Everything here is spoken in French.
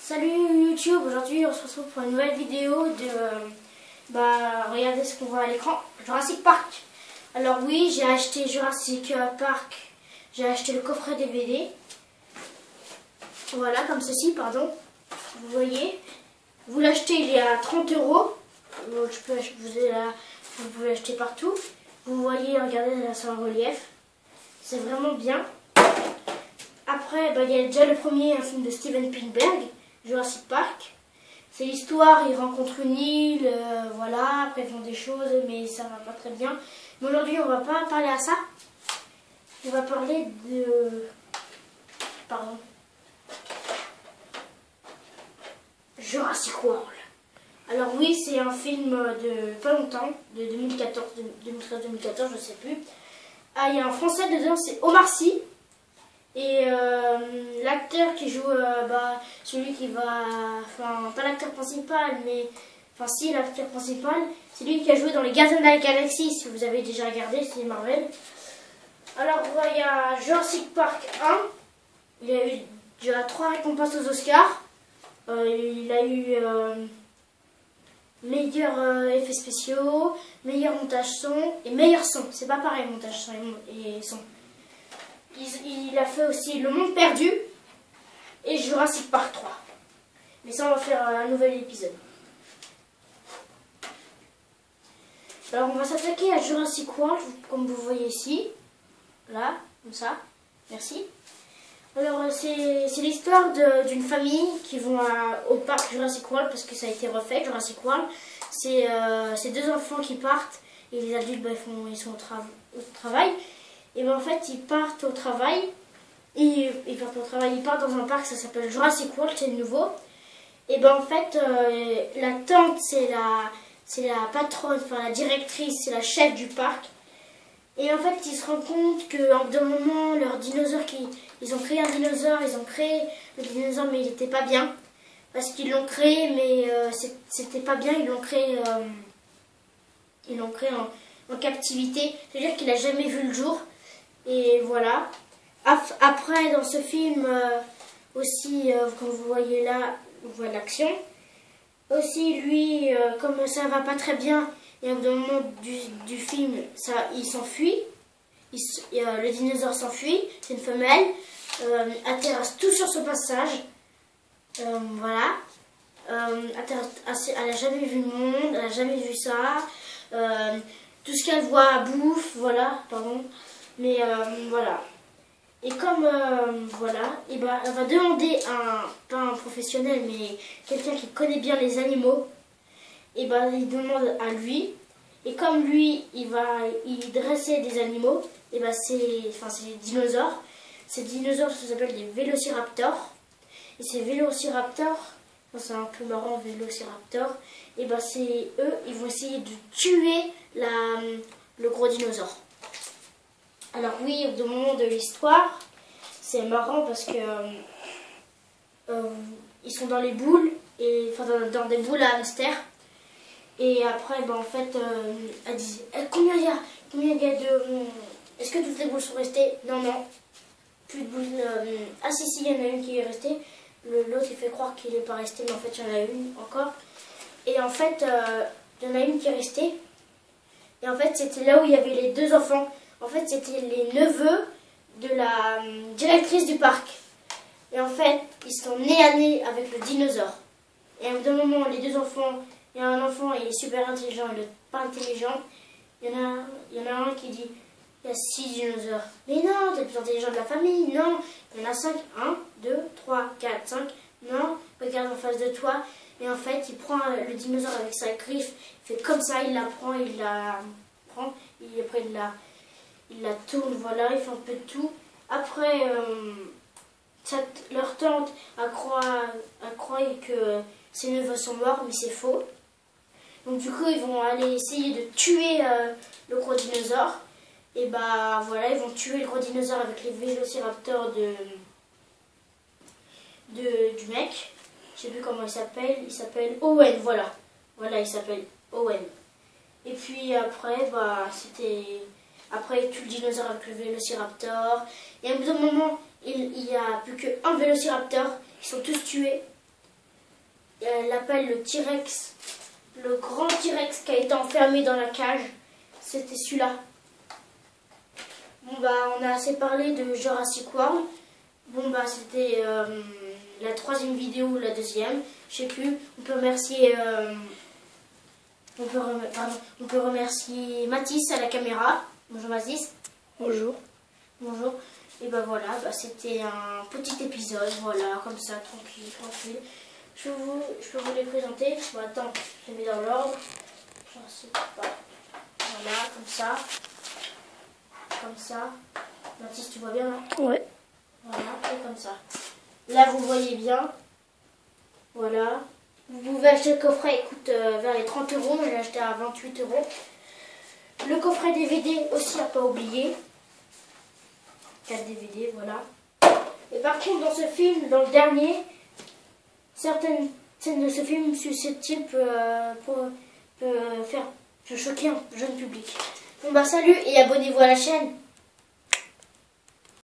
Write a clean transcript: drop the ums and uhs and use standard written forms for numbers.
Salut YouTube, aujourd'hui on se retrouve pour une nouvelle vidéo de regardez ce qu'on voit à l'écran, Jurassic Park. Alors oui, j'ai acheté Jurassic Park, j'ai acheté le coffret DVD. Voilà, comme ceci, pardon. Vous voyez, vous l'achetez, il est à 30 €. Vous pouvez l'acheter partout. Vous voyez, regardez là sur le relief. C'est vraiment bien. Après, il y a déjà le premier, un film de Steven Spielberg, Jurassic Park. C'est l'histoire, ils rencontrent une île, voilà, après ils font des choses, mais ça va pas très bien. Mais aujourd'hui, on va pas parler à ça. On va parler de... Pardon. Jurassic World. Alors oui, c'est un film de pas longtemps, de 2014, 2013-2014, je sais plus. Ah, il y a un Français dedans, c'est Omar Sy. Et l'acteur qui joue, celui qui va, enfin pas l'acteur principal, mais enfin si l'acteur principal, c'est lui qui a joué dans les Gardiens de la Galaxie, si vous avez déjà regardé, c'est Marvel. Alors il y a Jurassic Park 1, il a eu déjà 3 récompenses aux Oscars, il a eu meilleur effets spéciaux, meilleur montage son et meilleur son, c'est pas pareil montage son et son. Il a fait aussi Le Monde Perdu et Jurassic Park 3. Mais ça, on va faire un nouvel épisode. Alors, on va s'attaquer à Jurassic World, comme vous voyez ici. Là, comme ça. Merci. Alors, c'est l'histoire d'une famille qui vont au parc Jurassic World parce que ça a été refait, Jurassic World. C'est 2 enfants qui partent et les adultes, ils sont au travail. Et en fait, ils partent au travail. Ils partent dans un parc, ça s'appelle Jurassic World, c'est nouveau. Et en fait, la tante, c'est la patronne, enfin la directrice, c'est la chef du parc. Et en fait, ils se rendent compte qu'en d'un moment, leur dinosaure, ils ont créé un dinosaure, ils ont créé le dinosaure, mais il n'était pas bien. Parce qu'ils l'ont créé, mais c'était pas bien, ils l'ont créé en captivité. C'est-à-dire qu'il n'a jamais vu le jour. Et voilà. Après, dans ce film, aussi, comme vous voyez là, on voit l'action. Aussi, lui, comme ça va pas très bien, et au moment du film, il s'enfuit. Le dinosaure s'enfuit, c'est une femelle. Atterrisse tout sur ce passage. Voilà. Elle n'a jamais vu le monde, elle n'a jamais vu ça. Tout ce qu'elle voit bouffe, voilà, pardon. Mais voilà. Et comme voilà, et elle va demander pas un professionnel, mais quelqu'un qui connaît bien les animaux. Et il demande à lui. Et comme lui, il dressait des animaux. Et c'est des dinosaures. Ces dinosaures, ça s'appelle des vélociraptors. Et ces vélociraptors, c'est un peu marrant, vélociraptor. Et c'est eux, ils vont essayer de tuer le gros dinosaure. Alors oui, au moment de l'histoire, c'est marrant parce que ils sont dans les boules, dans des boules à hamster. Et après, en fait, elle dit combien il y a de... Est-ce que toutes les boules sont restées? Non, plus de boules. Ah si, il y en a une qui est restée. L'autre, il fait croire qu'il n'est pas resté, mais en fait, il y en a une encore. Et en fait, il y en a une qui est restée. Et en fait, c'était là où il y avait les 2 enfants. En fait, c'était les neveux de la directrice du parc. Et en fait, ils sont nez à nez avec le dinosaure. Et à un moment, les 2 enfants, il y a un enfant, il est super intelligent et l'autre pas intelligent. Il y en a un qui dit, il y a 6 dinosaures. Mais non, t'es le plus intelligent de la famille. Non, il y en a 5. 1, 2, 3, 4, 5. Non, regarde en face de toi. Et en fait, il prend le dinosaure avec sa griffe. Il fait comme ça, il la prend, et après il la tourne, voilà, il fait un peu de tout. Après, leur tante croit que ses neveux sont morts, mais c'est faux. Donc du coup, ils vont aller essayer de tuer le gros dinosaure. Et voilà, ils vont tuer le gros dinosaure avec les vélociraptors du mec. Je sais plus comment il s'appelle Owen, voilà. Voilà, il s'appelle Owen. Et puis après, après, il tue le dinosaure avec le vélociraptor. Et à un bout d'un moment, il n'y a plus qu'un vélociraptor. Ils sont tous tués. Elle l'appelle le T-Rex. Le grand T-Rex qui a été enfermé dans la cage. C'était celui-là. Bon bah on a assez parlé de Jurassic World. Bon bah c'était la 3e vidéo ou la 2e. Je sais plus. On peut remercier on peut remercier Mathis à la caméra. Bonjour Mathis. Bonjour. Bonjour. Et ben voilà, bah, c'était un petit épisode, voilà, comme ça, tranquille, tranquille. Je peux vous les présenter. Bon, attends, je les mets dans l'ordre. Voilà, comme ça. Comme ça. Mathis, tu vois bien là? Ouais. Voilà, et comme ça. Là, vous voyez bien. Voilà. Vous pouvez acheter le coffret, il coûte vers les 30 €. Moi, je l'ai acheté à 28 €. Le coffret DVD aussi, à pas oublier. 4 DVD, voilà. Et par contre, dans ce film, dans le dernier, certaines scènes de ce film susceptibles peut choquer un jeune public. Bon bah salut et abonnez-vous à la chaîne.